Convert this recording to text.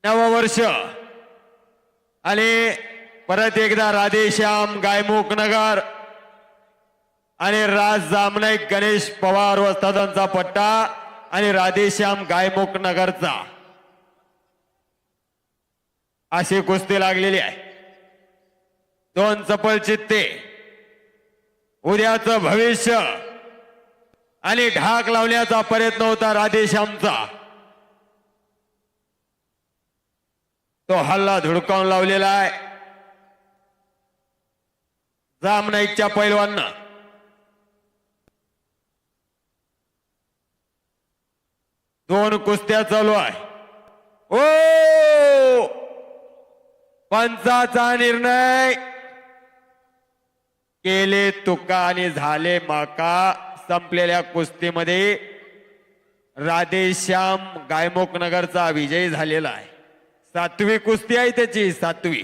नववर्ष आणि परत एकदा राधेश्याम गायमुख नगर आणि राज जामनाईक गणेश पवार वस्तादांचा पट्टा आणि राधेश्याम गायमुख नगरचा अशी कुस्ती लागलेली आहे. दोन चपळ चित्ते उद्याचं भविष्य आणि ढाक लावण्याचा प्रयत्न होता राधेश्यामचा. तो हल्ला धुडकावून लावलेला आहे जामनाईकच्या पैलवांना. दोन कुस्त्या चालू आहे. ओ पंचाचा निर्णय केले तुका आणि झाले माका. संपलेल्या कुस्तीमध्ये राधेश्याम गायमुख नगरचा विजय झालेला आहे. 7वी कुस्ती आहे त्याची 7वी.